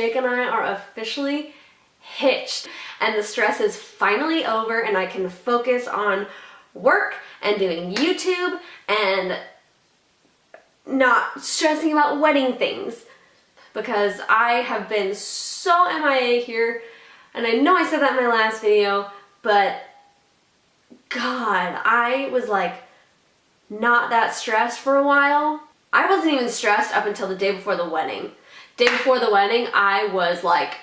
Jake and I are officially hitched, and the stress is finally over, and I can focus on work and doing YouTube and not stressing about wedding things, because I have been so MIA here, and I know I said that in my last video, but God, I was like not that stressed for a while. I wasn't even stressed up until the day before the wedding. Day before the wedding, I was like,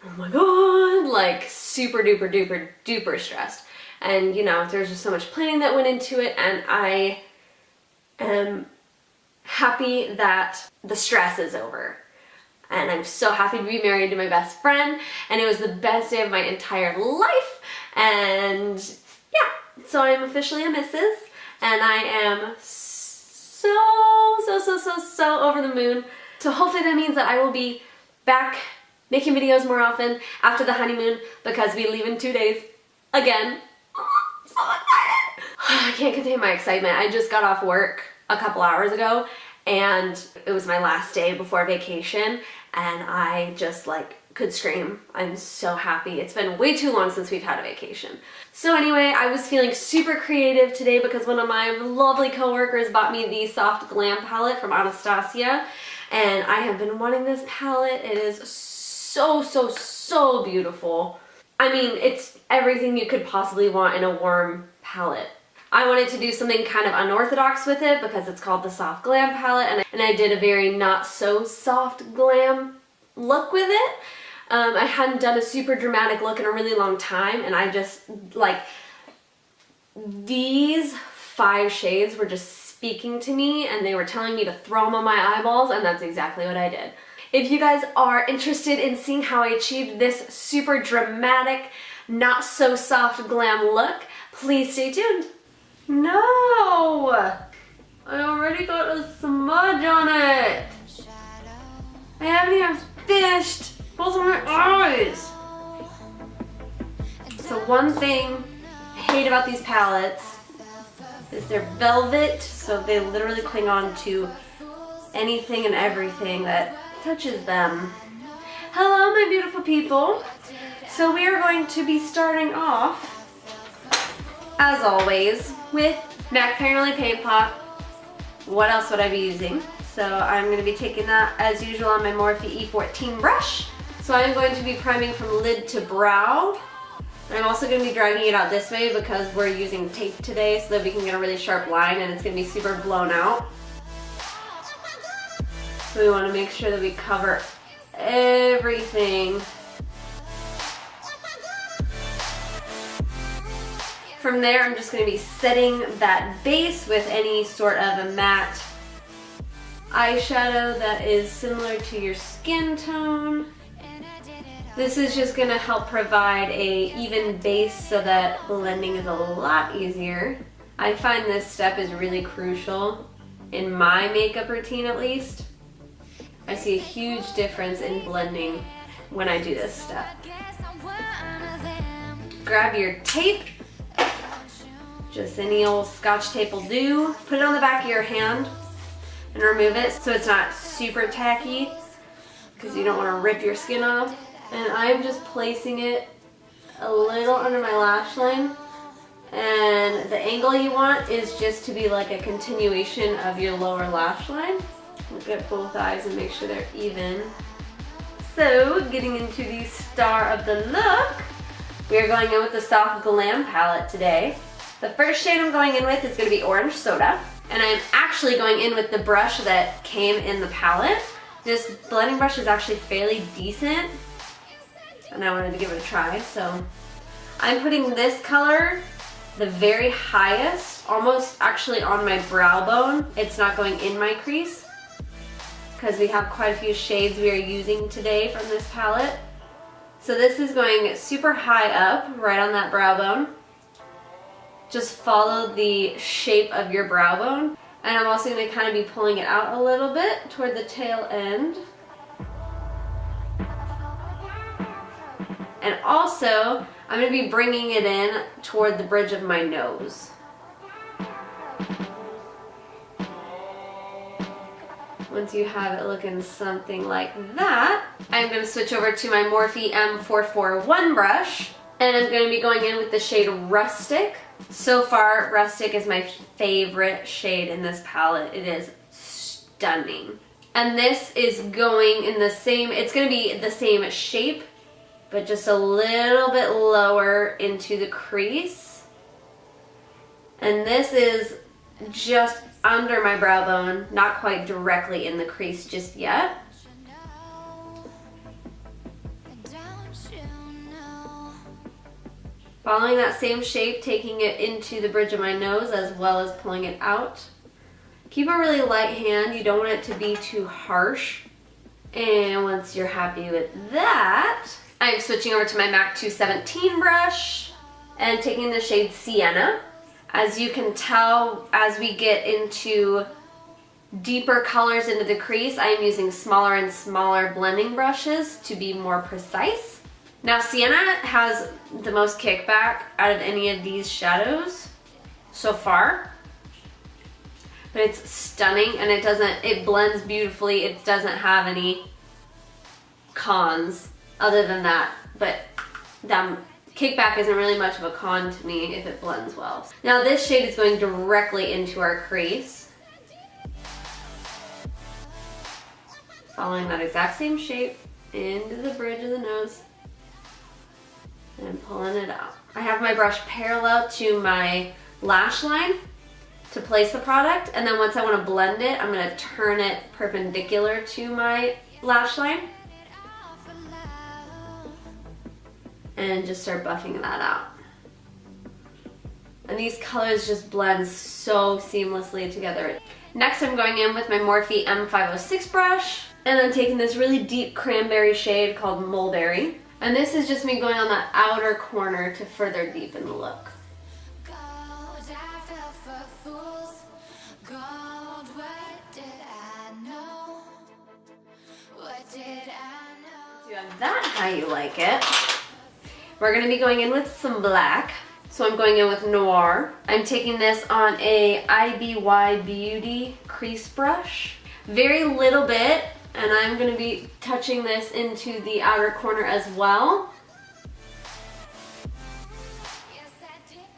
oh my God, like super duper duper duper stressed. And you know, there's just so much planning that went into it, and I am happy that the stress is over. And I'm so happy to be married to my best friend, and it was the best day of my entire life. And yeah, so I'm officially a missus, and I am so over the moon. So hopefully that means that I will be back making videos more often after the honeymoon, because we leave in 2 days again. So excited! I can't contain my excitement. I just got off work a couple hours ago, and it was my last day before vacation, and I just like could scream. I'm so happy. It's been way too long since we've had a vacation. So anyway, I was feeling super creative today because one of my lovely coworkers bought me the Soft Glam palette from Anastasia, and I have been wanting this palette. It is so beautiful. I mean, it's everything you could possibly want in a warm palette. I wanted to do something kind of unorthodox with it because it's called the Soft Glam palette, and I did a very not so soft glam look with it. I hadn't done a super dramatic look in a really long time, and I just like these 5 shades were just speaking to me, and they were telling me to throw them on my eyeballs, and that's exactly what I did. If you guys are interested in seeing how I achieved this super dramatic, not so soft glam look, please stay tuned. No! I already got a smudge on it. I haven't even finished both of my eyes. So one thing I hate about these palettes is they're velvet, so they literally cling on to anything and everything that touches them. Hello, my beautiful people. So we are going to be starting off, as always, with MAC Painterly Paint Pot. What else would I be using? So I'm going to be taking that, as usual, on my Morphe E14 brush. So I'm going to be priming from lid to brow. And I'm also going to be dragging it out this way because we're using tape today so that we can get a really sharp line, and it's going to be super blown out. So we want to make sure that we cover everything. From there, I'm just going to be setting that base with any sort of a matte eyeshadow that is similar to your skin tone. This is just going to help provide a even base so that blending is a lot easier. I find this step is really crucial in my makeup routine, at least. I see a huge difference in blending when I do this step. Grab your tape. Just any old Scotch tape will do. Put it on the back of your hand and remove it so it's not super tacky, because you don't want to rip your skin off. And I'm just placing it a little under my lash line. And the angle you want is just to be like a continuation of your lower lash line. Look at both eyes and make sure they're even. So, getting into the star of the look, we are going in with the Soft Glam palette today. The first shade I'm going in with is going to be Orange Soda, and I'm actually going in with the brush that came in the palette. This blending brush is actually fairly decent, and I wanted to give it a try, so I'm putting this color the very highest, almost actually on my brow bone. It's not going in my crease, because we have quite a few shades we are using today from this palette. So this is going super high up, right on that brow bone. Just follow the shape of your brow bone. And I'm also going to kind of be pulling it out a little bit toward the tail end. And also, I'm going to be bringing it in toward the bridge of my nose. Once you have it looking something like that, I'm going to switch over to my Morphe M441 brush, and I'm going to be going in with the shade Rustic. So far, Rustic is my favorite shade in this palette. It is stunning. And this is going in the same, it's going to be the same shape, but just a little bit lower into the crease. And this is just under my brow bone, not quite directly in the crease just yet. Following that same shape, taking it into the bridge of my nose as well as pulling it out. Keep a really light hand, you don't want it to be too harsh. And once you're happy with that, I'm switching over to my MAC 217 brush and taking the shade Sienna. As you can tell, as we get into deeper colors into the crease, I am using smaller and smaller blending brushes to be more precise. Now, Sienna has the most kickback out of any of these shadows so far, but it's stunning and it blends beautifully. It doesn't have any cons other than that, but kickback isn't really much of a con to me if it blends well. Now this shade is going directly into our crease. Following that exact same shape into the bridge of the nose and pulling it out. I have my brush parallel to my lash line to place the product, and then once I want to blend it, I'm going to turn it perpendicular to my lash line and just start buffing that out. And these colors just blend so seamlessly together. Next, I'm going in with my Morphe M506 brush, and I'm taking this really deep cranberry shade called Mulberry. And this is just me going on that outer corner to further deepen the look. You have that how you like it. We're going to be going in with some black. So I'm going in with Noir. I'm taking this on a IBY Beauty crease brush. Very little bit, and I'm going to be touching this into the outer corner as well.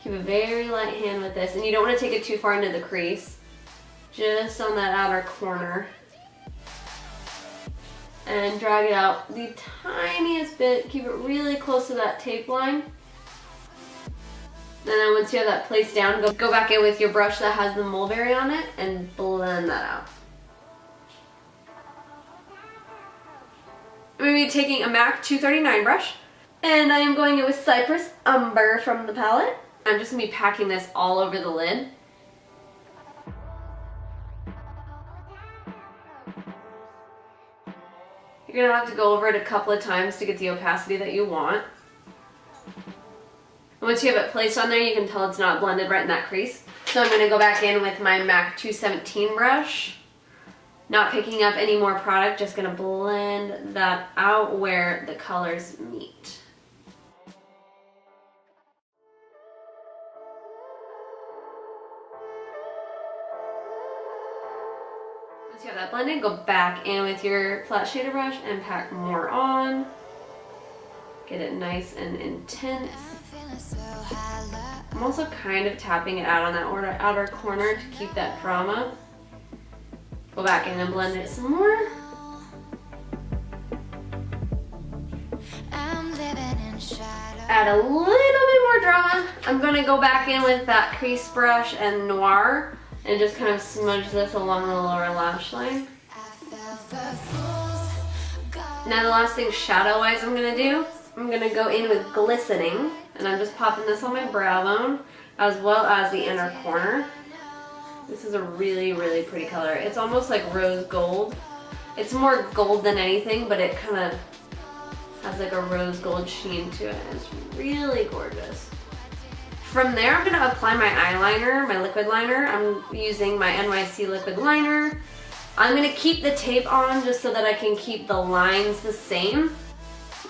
Keep a very light hand with this, and you don't want to take it too far into the crease. Just on that outer corner. And drag it out the tiniest bit. Keep it really close to that tape line. And then once you have that placed down, go back in with your brush that has the mulberry on it and blend that out. I'm going to be taking a MAC 239 brush, and I am going in with Cypress Umber from the palette. I'm just going to be packing this all over the lid. You're going to have to go over it a couple of times to get the opacity that you want. Once you have it placed on there, you can tell it's not blended right in that crease. So I'm going to go back in with my MAC 217 brush. Not picking up any more product, just going to blend that out where the colors meet. Once you have that blended, go back in with your flat shader brush and pack more on. Get it nice and intense. I'm also kind of tapping it out on that outer corner to keep that drama. Go back in and blend it some more. Add a little bit more drama. I'm going to go back in with that crease brush and Noir and just kind of smudge this along the lower lash line. Now the last thing shadow-wise I'm going to do, I'm going to go in with Glistening, and I'm just popping this on my brow bone as well as the inner corner. This is a really, really pretty color. It's almost like rose gold. It's more gold than anything, but it kind of has like a rose gold sheen to it. It's really gorgeous. From there, I'm going to apply my eyeliner, my liquid liner. I'm using my NYC liquid liner. I'm going to keep the tape on just so that I can keep the lines the same.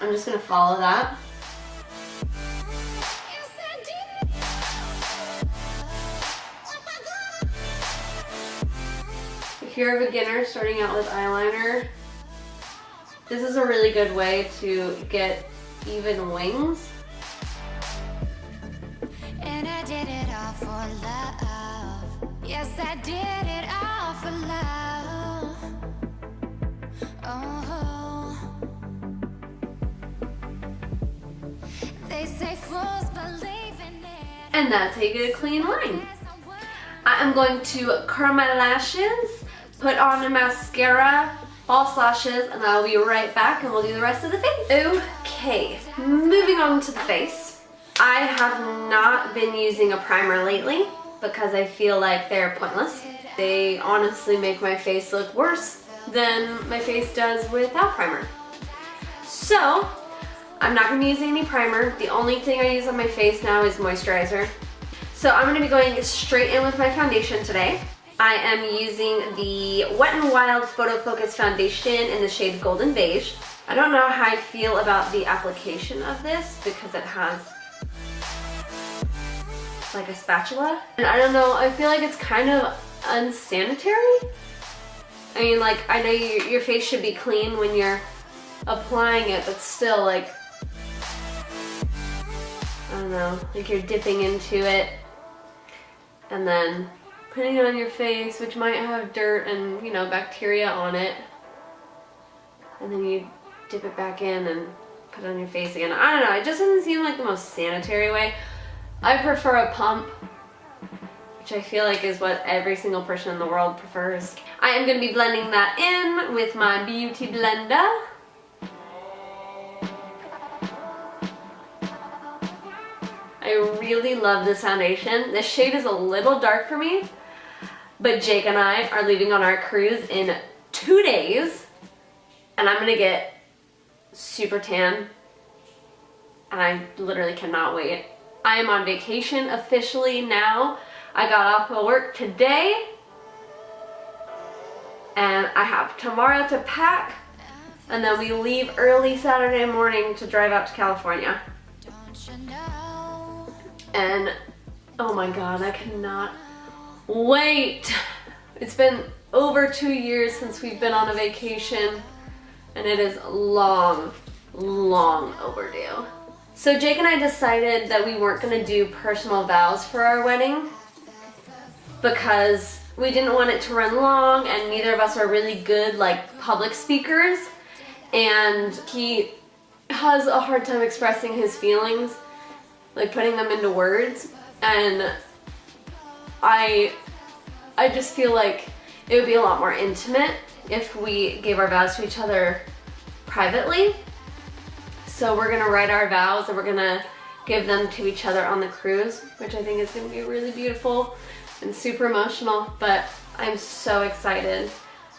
I'm just going to follow that. if you're a beginner starting out with eyeliner, this is a really good way to get even wings. And I did it all for love. Yes, I did it all for love. Oh, they say fools believe in it. And that's how you get a clean line. I am going to curl my lashes, put on a mascara, false lashes, and I'll be right back and we'll do the rest of the face. Okay, moving on to the face. I have not been using a primer lately because I feel like they're pointless. They honestly make my face look worse than my face does without primer. So, I'm not going to be using any primer. The only thing I use on my face now is moisturizer. So I'm going to be going straight in with my foundation today. I am using the Wet n Wild Photo Focus Foundation in the shade Golden Beige. I don't know how I feel about the application of this because it has like a spatula. And I don't know, I feel like it's kind of unsanitary. I mean, like, I know your face should be clean when you're applying it, but still, like, I don't know, like you're dipping into it and then putting it on your face, which might have dirt and, you know, bacteria on it. And then you dip it back in and put it on your face again. I don't know, it just doesn't seem like the most sanitary way. I prefer a pump, which I feel like is what every single person in the world prefers. I am going to be blending that in with my beauty blender. I really love this foundation. This shade is a little dark for me, but Jake and I are leaving on our cruise in 2 days, and I'm gonna get super tan, and I literally cannot wait. I am on vacation officially now. I got off of work today, and I have tomorrow to pack, and then we leave early Saturday morning to drive out to California. And oh my god, I cannot wait. It's been over 2 years since we've been on a vacation, and it is long, long overdue. So Jake and I decided that we weren't gonna do personal vows for our wedding because we didn't want it to run long, and neither of us are really good like public speakers, and he has a hard time expressing his feelings, like putting them into words, and I just feel like it would be a lot more intimate if we gave our vows to each other privately. So we're gonna write our vows and we're gonna give them to each other on the cruise, which I think is gonna be really beautiful and super emotional, but I'm so excited.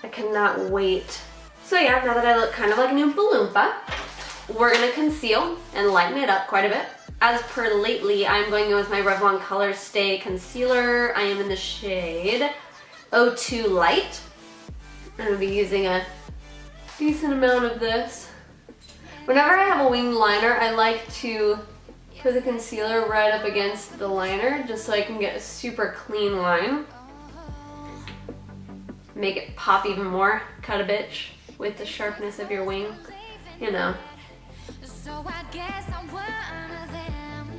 I cannot wait. So yeah, now that I look kind of like an Oompa Loompa, we're gonna conceal and lighten it up quite a bit. As per lately, I'm going in with my Revlon Color Stay Concealer. I am in the shade 02 Light. I'm gonna be using a decent amount of this. Whenever I have a winged liner, I like to put the concealer right up against the liner just so I can get a super clean line. Make it pop even more. Cut a bitch with the sharpness of your wing, you know. So I guess I'm one of them.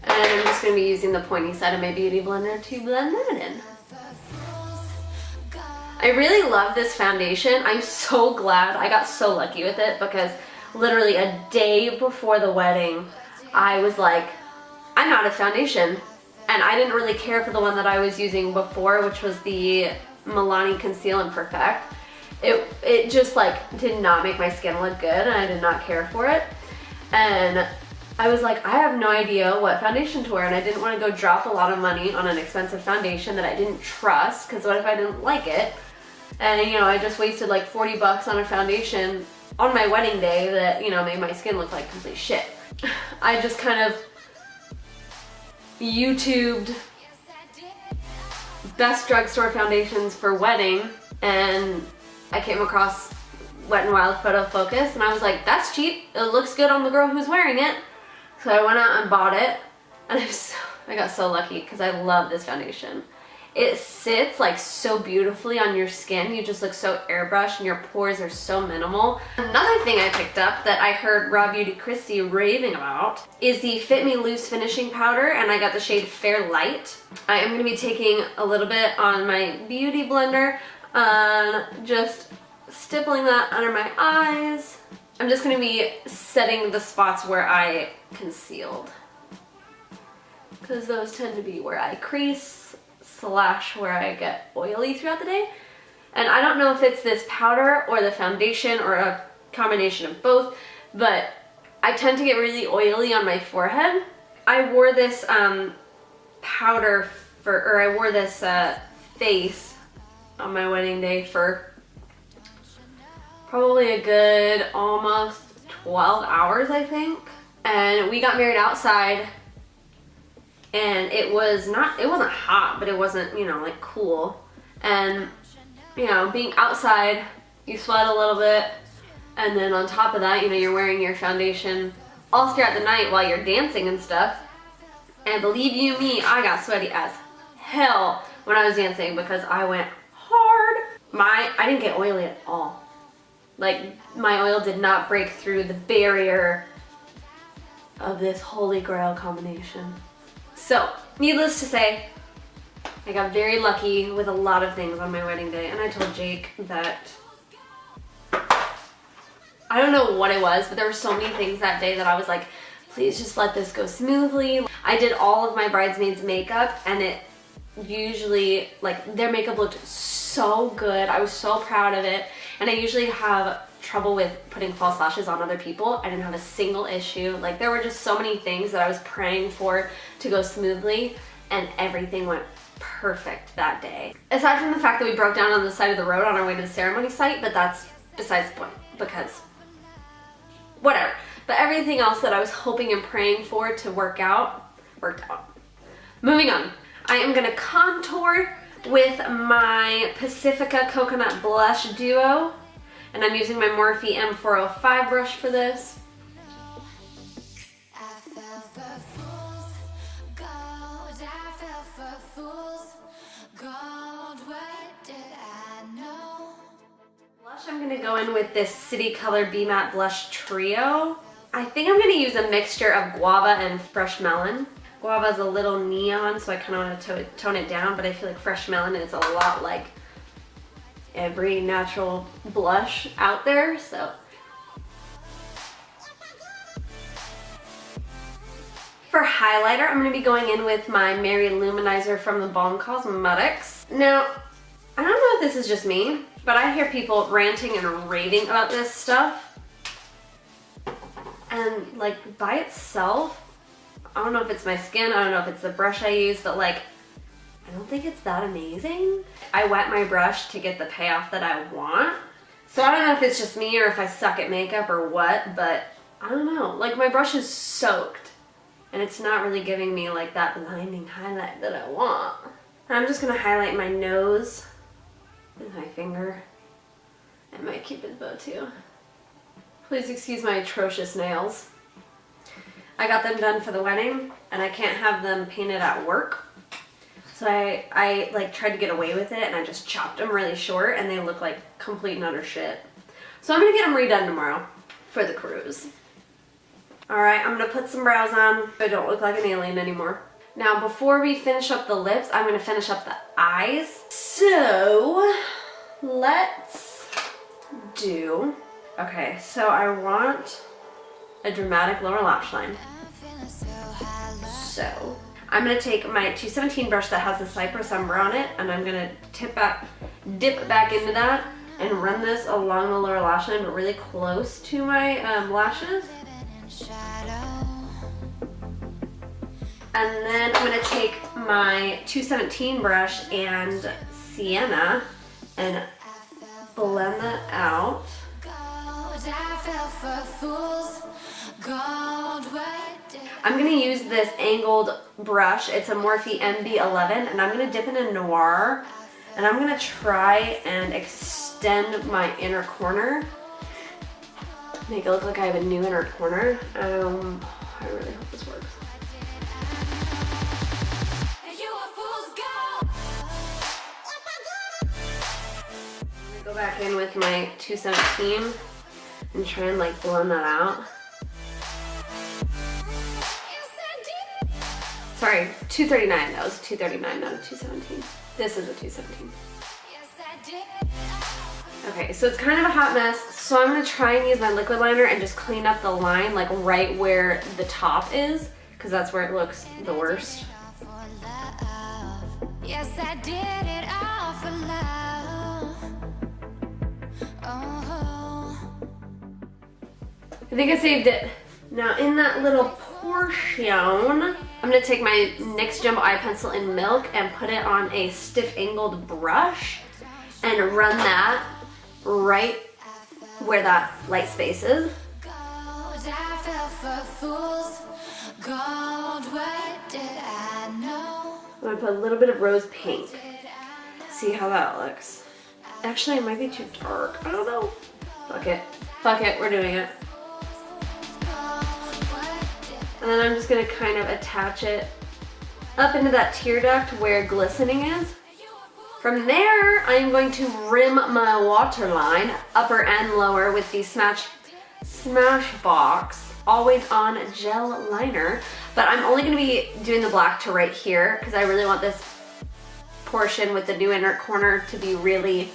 And I'm just going to be using the pointy side of my Beauty Blender to blend that in. I really love this foundation. I'm so glad. I got so lucky with it because literally a day before the wedding, I was like, I'm out of foundation. And I didn't really care for the one that I was using before, which was the Milani Conceal and Perfect. It just like did not make my skin look good, and I did not care for it. And I was like, I have no idea what foundation to wear, and I didn't want to go drop a lot of money on an expensive foundation that I didn't trust, because what if I didn't like it? And you know, I just wasted like 40 bucks on a foundation on my wedding day that, you know, made my skin look like complete shit. I just kind of YouTubed best drugstore foundations for wedding, and I came across Wet n Wild Photo Focus, and I was like, that's cheap. It looks good on the girl who's wearing it. So I went out and bought it, and I got so lucky because I love this foundation. it sits like so beautifully on your skin. You just look so airbrushed and your pores are so minimal. Another thing I picked up that I heard Raw Beauty Christy raving about is the Fit Me Loose finishing powder, and I got the shade Fair Light. I am going to be taking a little bit on my beauty blender and just stippling that under my eyes. I'm just going to be setting the spots where I concealed, because those tend to be where I crease / where I get oily throughout the day. And I don't know if it's this powder or the foundation or a combination of both, but I tend to get really oily on my forehead. I wore this powder I wore this face on my wedding day for probably a good almost 12 hours, I think. And we got married outside, and it wasn't hot, but it wasn't, you know, like cool. And, you know, being outside, you sweat a little bit, and then on top of that, you know, you're wearing your foundation all throughout the night while you're dancing and stuff. And believe you me, I got sweaty as hell when I was dancing because I went hard. I didn't get oily at all. Like, my oil did not break through the barrier of this holy grail combination. So, needless to say, I got very lucky with a lot of things on my wedding day, and I told Jake that I don't know what it was, but there were so many things that day that I was like, please just let this go smoothly. I did all of my bridesmaids' makeup, and it usually, like, their makeup looked so good. I was so proud of it, and I usually have trouble with putting false lashes on other people. I didn't have a single issue. Like, there were just so many things that I was praying for to go smoothly, and everything went perfect that day. Aside from the fact that we broke down on the side of the road on our way to the ceremony site, but that's besides the point, because whatever. But everything else that I was hoping and praying for to work out, worked out. Moving on. I am gonna contour with my Pacifica Coconut Blush Duo, and I'm using my Morphe M405 brush for this. Blush, I'm gonna go in with this City Color Be Matte Blush Trio. I think I'm gonna use a mixture of guava and fresh melon. Guava is a little neon, so I kind of want to tone it down, but I feel like fresh melon is a lot like every natural blush out there, so. For highlighter, I'm going to be going in with my Mary Luminizer from the Balm Cosmetics. Now, I don't know if this is just me, but I hear people ranting and raving about this stuff. And like by itself, I don't know if it's my skin, I don't know if it's the brush I use, but like, I don't think it's that amazing. I wet my brush to get the payoff that I want. So I don't know if it's just me or if I suck at makeup or what, but I don't know. Like, my brush is soaked and it's not really giving me like that blinding highlight that I want. And I'm just gonna highlight my nose with my finger and my Cupid's bow too. Please excuse my atrocious nails. I got them done for the wedding and I can't have them painted at work. So I like tried to get away with it and I just chopped them really short and they look like complete and utter shit. So I'm gonna get them redone tomorrow for the cruise. Alright, I'm gonna put some brows on so I don't look like an alien anymore. Now before we finish up the lips, I'm gonna finish up the eyes. So let's do, okay, so I want a dramatic lower lash line. So I'm gonna take my 217 brush that has the Cypress Umber on it, and I'm gonna dip back into that and run this along the lower lash line, but really close to my lashes. And then I'm gonna take my 217 brush and Sienna and blend that out. I'm gonna use this angled brush. It's a Morphe MB11, and I'm gonna dip in a Noir, and I'm gonna try and extend my inner corner. Make it look like I have a new inner corner. I really hope this works. back in with my 217 and try and like blend that out. Sorry, 239. That was 239, not a 217. This is a 217. Okay, so it's kind of a hot mess. So I'm gonna try and use my liquid liner and just clean up the line, like right where the top is, because that's where it looks the worst. Yes, I did it all for love. Oh. I think I saved it. Now in that little portion, I'm gonna take my NYX Jumbo Eye Pencil in Milk and put it on a stiff angled brush and run that right where that light space is. I fell for fools. Gold, what did I know? I'm gonna put a little bit of rose pink. See how that looks. Actually, it might be too dark. I don't know. Fuck it. Fuck it, we're doing it. And then I'm just gonna kind of attach it up into that tear duct where glistening is. From there, I'm going to rim my waterline, upper and lower, with the Smashbox Always On Gel Liner. But I'm only gonna be doing the black to right here because I really want this portion with the new inner corner to be really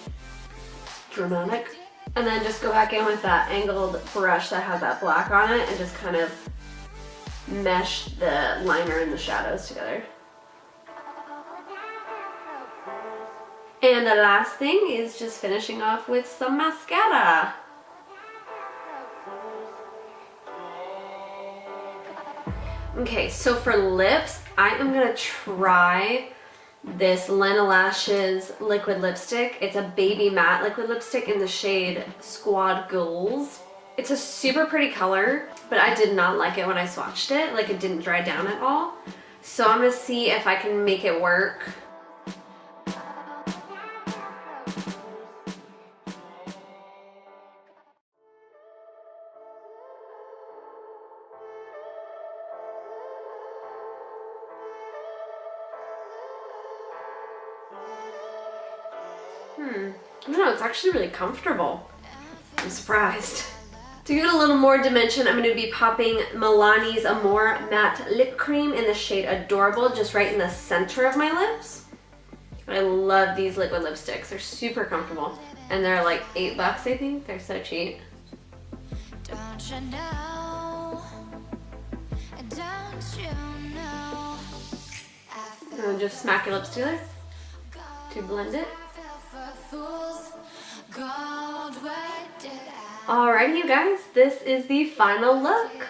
dramatic. And then just go back in with that angled brush that has that black on it and just kind of mesh the liner and the shadows together. And the last thing is just finishing off with some mascara. Okay, so for lips, I am gonna try this Lena Lashes liquid lipstick. It's a baby matte liquid lipstick in the shade Squad Goals. It's a super pretty color, but I did not like it when I swatched it. Like, it didn't dry down at all. So I'm gonna see if I can make it work. I don't know, it's actually really comfortable. I'm surprised. To give it a little more dimension, I'm going to be popping Milani's Amore Matte Lip Cream in the shade Adorable, just right in the center of my lips. I love these liquid lipsticks. They're super comfortable. And they're like $8, I think. They're so cheap. Don't you know? Don't you know? And just smack your lips together to blend it. Alrighty, you guys, this is the final look.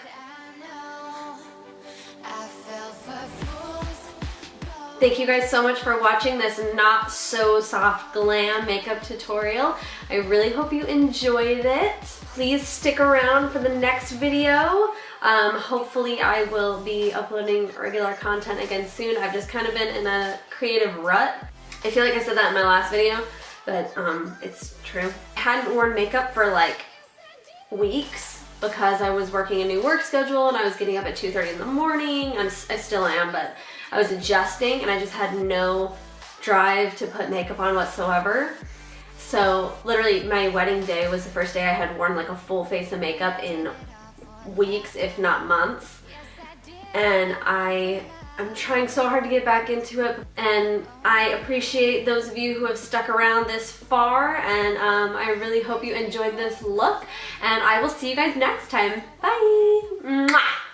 Thank you guys so much for watching this not so soft glam makeup tutorial. I really hope you enjoyed it. Please stick around for the next video. Hopefully I will be uploading regular content again soon. I've just kind of been in a creative rut. I feel like I said that in my last video, but it's true. I hadn't worn makeup for like weeks because I was working a new work schedule and I was getting up at 2:30 in the morning. I still am, but I was adjusting and I just had no drive to put makeup on whatsoever. So literally my wedding day was the first day I had worn like a full face of makeup in weeks, if not months. And I'm trying so hard to get back into it, and I appreciate those of you who have stuck around this far, and I really hope you enjoyed this look, and I will see you guys next time. Bye! Mwah!